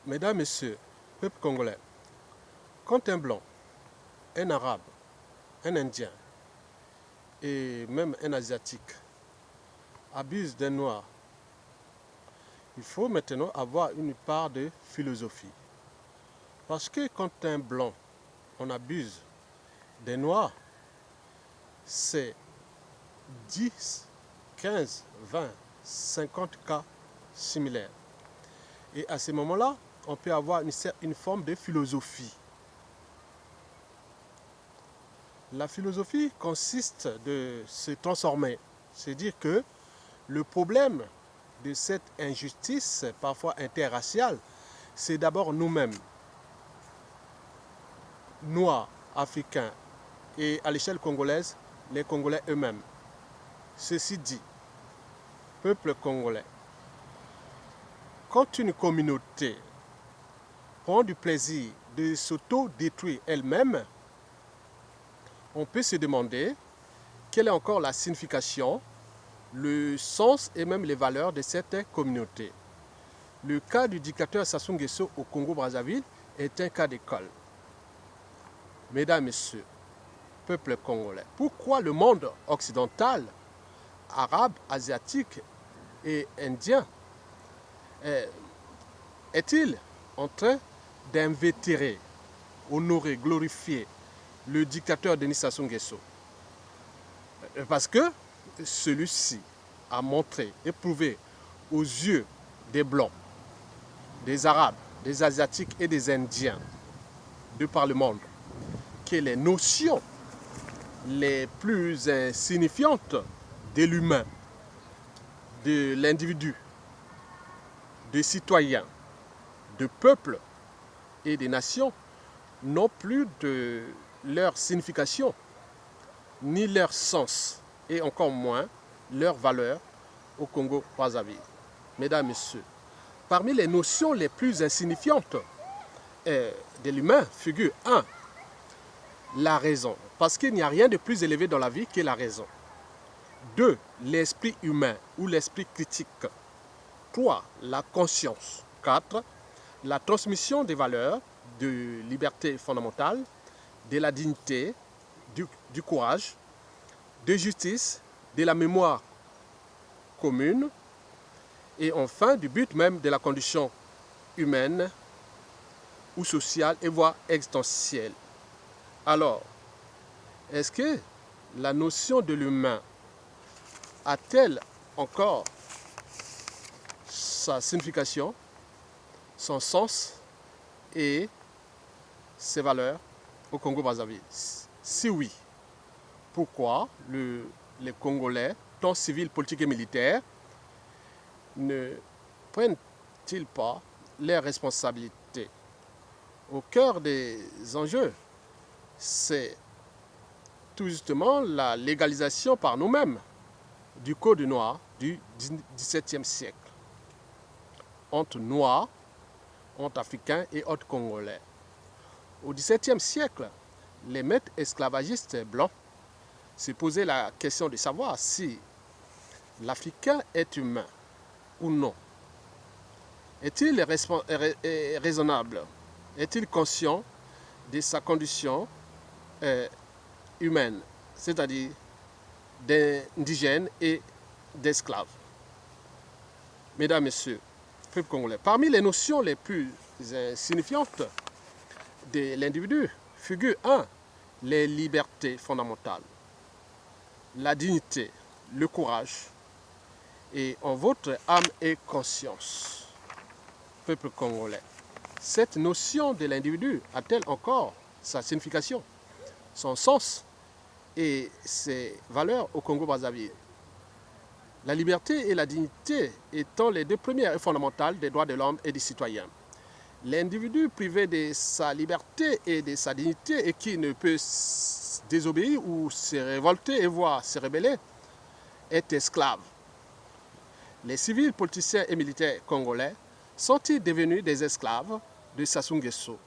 Mesdames, Messieurs, peuple congolais, quand un blanc, un arabe, un indien et même un asiatique abuse d'un noir, il faut maintenant avoir une part de philosophie. Parce que quand un blanc, on abuse des noirs, c'est 10, 15, 20, 50 cas similaires. Et à ce moment-là, on peut avoir une forme de philosophie. La philosophie consiste de se transformer. C'est-à-dire que le problème de cette injustice, parfois interraciale, c'est d'abord nous-mêmes, noirs, africains, et à l'échelle congolaise, les Congolais eux-mêmes. Ceci dit, peuple congolais, quand une communauté prend du plaisir de s'auto-détruire elle-même, on peut se demander quelle est encore la signification, le sens et même les valeurs de cette communauté. Le cas du dictateur Sassou Nguesso au Congo-Brazzaville est un cas d'école. Mesdames, Messieurs, peuple congolais, pourquoi le monde occidental, arabe, asiatique et indien est-il en train d'invétérer, honorer, glorifier le dictateur Denis Sassou Nguesso? Parce que celui-ci a montré et prouvé aux yeux des Blancs, des Arabes, des Asiatiques et des Indiens de par le monde que les notions les plus insignifiantes de l'humain, de l'individu, des citoyens, de peuples et des nations n'ont plus de leur signification, ni leur sens, et encore moins leur valeur au Congo-Brazzaville. Mesdames, Messieurs, parmi les notions les plus insignifiantes de l'humain figure 1. La raison, parce qu'il n'y a rien de plus élevé dans la vie que la raison. 2. L'esprit humain ou l'esprit critique. 3. La conscience. 4. La transmission des valeurs de liberté fondamentale, de la dignité, du courage, de justice, de la mémoire commune et enfin du but même de la condition humaine ou sociale et voire existentielle. Alors, est-ce que la notion de l'humain a-t-elle encore sa signification, son sens et ses valeurs au Congo-Brazzaville? Si oui, pourquoi les Congolais, tant civils, politiques et militaires, ne prennent-ils pas leurs responsabilités? Au cœur des enjeux, c'est tout justement la légalisation par nous-mêmes du code noir du XVIIe siècle. Entre noirs, entre africains et autres congolais. Au XVIIe siècle, les maîtres esclavagistes blancs se posaient la question de savoir si l'Africain est humain ou non. Est-il raisonnable? Est-il conscient de sa condition humaine, c'est-à-dire d'indigène et d'esclave? Mesdames, Messieurs, peuple congolais, parmi les notions les plus signifiantes de l'individu figure 1. Les libertés fondamentales, la dignité, le courage et en votre âme et conscience, peuple congolais. Cette notion de l'individu a-t-elle encore sa signification, son sens et ses valeurs au Congo-Brazzaville? La liberté et la dignité étant les deux premières et fondamentales des droits de l'homme et des citoyens. L'individu privé de sa liberté et de sa dignité et qui ne peut désobéir ou se révolter et voire se rebeller est esclave. Les civils, politiciens et militaires congolais sont-ils devenus des esclaves de Sassou Nguesso?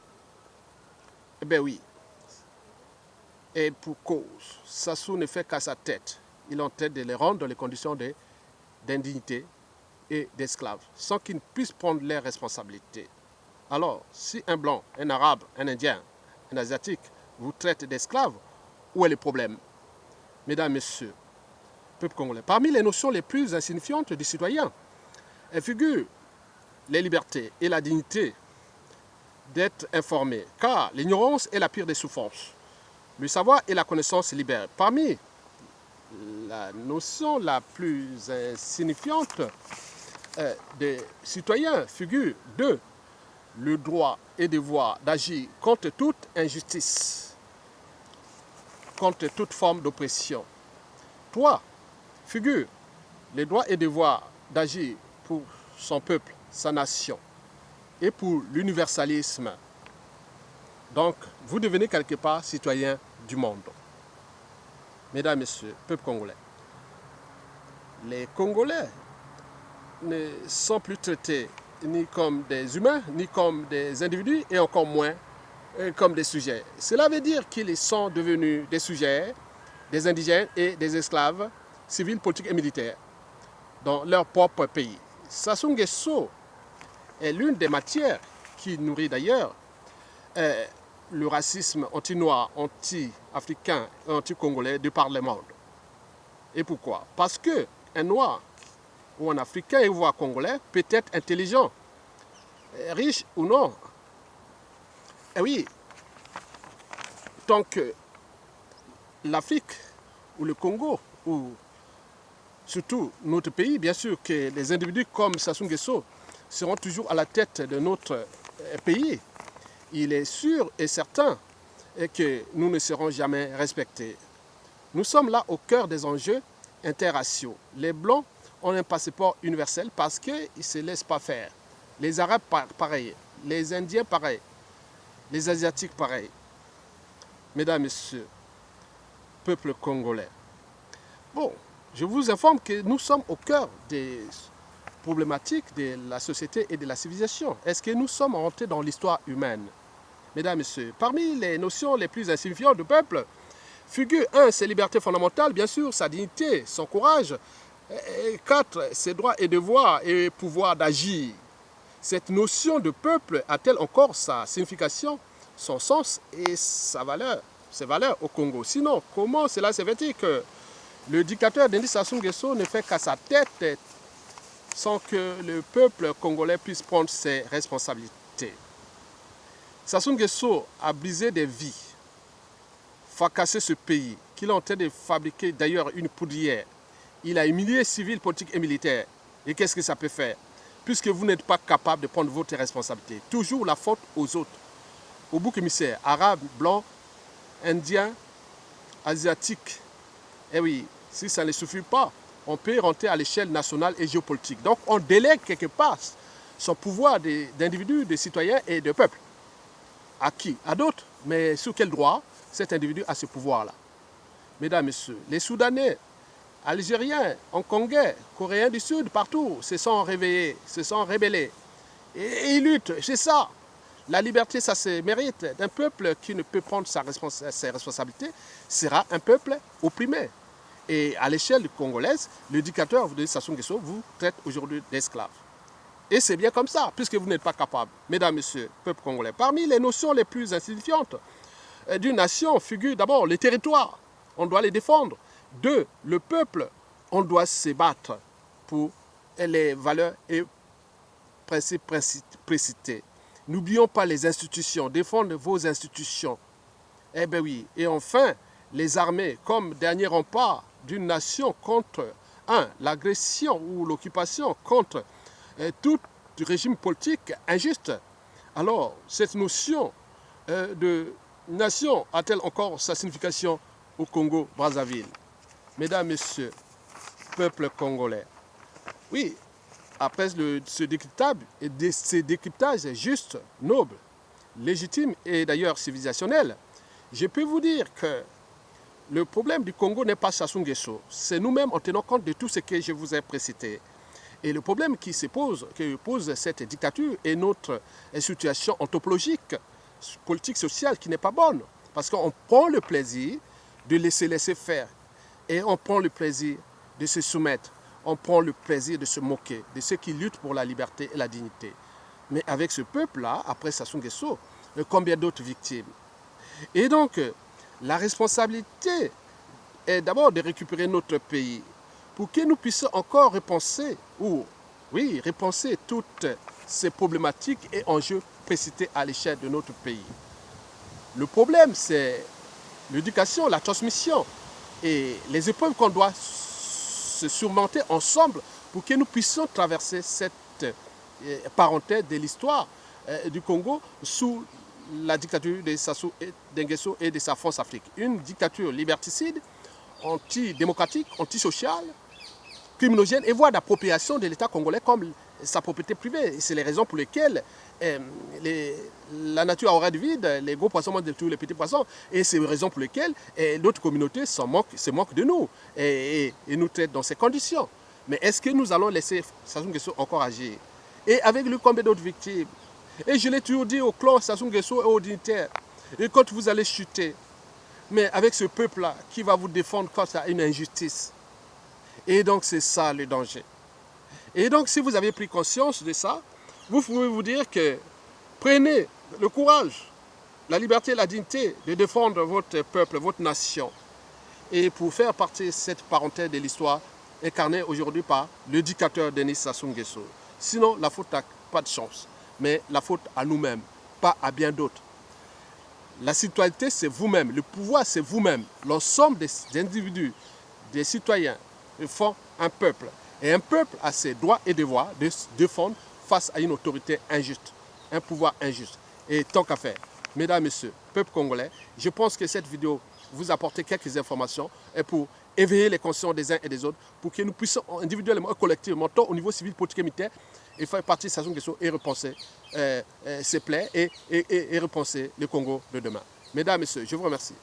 Eh bien oui. Et pour cause, Sassou ne fait qu'à sa tête. Il est en tête de les rendre dans les conditions d'indignité et d'esclaves, sans qu'ils ne puissent prendre leurs responsabilités. Alors, si un blanc, un arabe, un indien, un asiatique vous traite d'esclaves, où est le problème? Mesdames, Messieurs, peuple congolais, parmi les notions les plus insignifiantes du citoyen, elles figurent les libertés et la dignité d'être informé, car l'ignorance est la pire des souffrances. Le savoir et la connaissance libèrent. Parmi la notion la plus insignifiante des citoyens figure 2. Le droit et devoir d'agir contre toute injustice, contre toute forme d'oppression. 3. Figure les droits et devoirs d'agir pour son peuple, sa nation et pour l'universalisme. Donc, vous devenez quelque part citoyen du monde. Mesdames, Messieurs, peuple congolais, les Congolais ne sont plus traités ni comme des humains, ni comme des individus, et encore moins comme des sujets. Cela veut dire qu'ils sont devenus des sujets, des indigènes et des esclaves civils, politiques et militaires dans leur propre pays. Sassou Nguesso est l'une des matières qui nourrit d'ailleurs le racisme anti-noir, anti-africain et anti-congolais de par le monde. Et pourquoi? Parce qu'un noir ou un africain ou un congolais peut être intelligent, riche ou non. Et oui, tant que l'Afrique ou le Congo, ou surtout notre pays, bien sûr que les individus comme Sassou Nguesso seront toujours à la tête de notre pays, il est sûr et certain que nous ne serons jamais respectés. Nous sommes là au cœur des enjeux interraciaux. Les Blancs ont un passeport universel parce qu'ils ne se laissent pas faire. Les Arabes, pareil. Les Indiens, pareil. Les Asiatiques, pareil. Mesdames, Messieurs, peuple congolais. Bon, je vous informe que nous sommes au cœur des problématiques de la société et de la civilisation. Est-ce que nous sommes rentrés dans l'histoire humaine? Mesdames, Messieurs, parmi les notions les plus insignifiantes du peuple, figure 1, ses libertés fondamentales, bien sûr, sa dignité, son courage. 4, ses droits et devoirs et pouvoir d'agir. Cette notion de peuple a-t-elle encore sa signification, son sens et sa valeur, ses valeurs au Congo? Sinon, comment cela se fait-il que le dictateur Denis Sassou Nguesso ne fait qu'à sa tête sans que le peuple congolais puisse prendre ses responsabilités? Sassou Nguesso a brisé des vies, fracassé ce pays, qu'il est en train de fabriquer d'ailleurs une poudrière. Il a humilié civils, politiques et militaires. Et qu'est-ce que ça peut faire? Puisque vous n'êtes pas capable de prendre votre responsabilité. Toujours la faute aux autres. Au bouc émissaire, arabes, blancs, indiens, asiatiques. Eh oui, si ça ne suffit pas, on peut rentrer à l'échelle nationale et géopolitique. Donc on délègue quelque part son pouvoir d'individus, de citoyens et de peuples. À qui? À d'autres. Mais sous quel droit cet individu a ce pouvoir-là? Mesdames, Messieurs, les Soudanais, Algériens, Hongkongais, Coréens du Sud, partout, se sont réveillés, se sont rébellés. Et ils luttent, c'est ça. La liberté, ça se mérite. D'un peuple qui ne peut prendre ses responsabilités sera un peuple opprimé. Et à l'échelle congolaise, le dictateur, vous dites Sassou Nguesso, vous traite aujourd'hui d'esclaves. Et c'est bien comme ça, puisque vous n'êtes pas capable. Mesdames, Messieurs, peuple congolais, parmi les notions les plus insignifiantes d'une nation figure d'abord les territoires. On doit les défendre. 2, le peuple, on doit se battre pour les valeurs et principes précités. N'oublions pas les institutions, défendre vos institutions. Eh bien oui. Et enfin, les armées comme dernier rempart d'une nation contre, l'agression ou l'occupation, contre tout régime politique injuste. Alors, cette notion de nation a-t-elle encore sa signification au Congo-Brazzaville? Mesdames, Messieurs, peuple congolais, oui, après ce décryptage juste, noble, légitime et d'ailleurs civilisationnel, je peux vous dire que le problème du Congo n'est pas Sassou Nguesso, c'est nous-mêmes en tenant compte de tout ce que je vous ai précité. Et le problème qui pose cette dictature est notre situation anthropologique, politique, sociale qui n'est pas bonne. Parce qu'on prend le plaisir de laisser faire. Et on prend le plaisir de se soumettre. On prend le plaisir de se moquer de ceux qui luttent pour la liberté et la dignité. Mais avec ce peuple-là, après Sassou Nguesso, combien d'autres victimes? Et donc, la responsabilité est d'abord de récupérer notre pays pour que nous puissions encore repenser, repenser toutes ces problématiques et enjeux précités à l'échelle de notre pays. Le problème, c'est l'éducation, la transmission et les épreuves qu'on doit se surmonter ensemble pour que nous puissions traverser cette parenthèse de l'histoire du Congo sous la dictature de Sassou Nguesso et de sa France-Afrique. Une dictature liberticide, antidémocratique, antisociale, criminogène et voire d'appropriation de l'État congolais comme sa propriété privée. C'est les raisons pour lesquelles la nature a horreur du vide, les gros poissons mangent de tous les petits poissons, et c'est les raisons pour lesquelles d'autres communautés se moquent de nous et nous traitent dans ces conditions. Mais est-ce que nous allons laisser Sassou Nguesso encore agir? Et avec lui, combien d'autres victimes? Et je l'ai toujours dit au clan Sassou Nguesso et aux dignitaires, et quand vous allez chuter, mais avec ce peuple-là, qui va vous défendre face à une injustice? Et donc c'est ça le danger. Et donc si vous avez pris conscience de ça, vous pouvez vous dire que prenez le courage, la liberté et la dignité de défendre votre peuple, votre nation. Et pour faire partie de cette parenthèse de l'histoire incarnée aujourd'hui par le dictateur Denis Sassou Nguesso. Sinon, la faute n'a pas de chance. Mais la faute à nous-mêmes, pas à bien d'autres. La citoyenneté, c'est vous-même. Le pouvoir, c'est vous-même. L'ensemble des individus, des citoyens, font un peuple. Et un peuple a ses droits et devoirs de se défendre face à une autorité injuste, un pouvoir injuste. Et tant qu'à faire, mesdames, messieurs, peuple congolais, je pense que cette vidéo vous apporte quelques informations et pour éveiller les consciences des uns et des autres, pour que nous puissions individuellement et collectivement, tant au niveau civil, politique et militaire, et faire partie de Sassou Nguesso et repenser ses plaies et repenser le Congo de demain. Mesdames, messieurs, je vous remercie.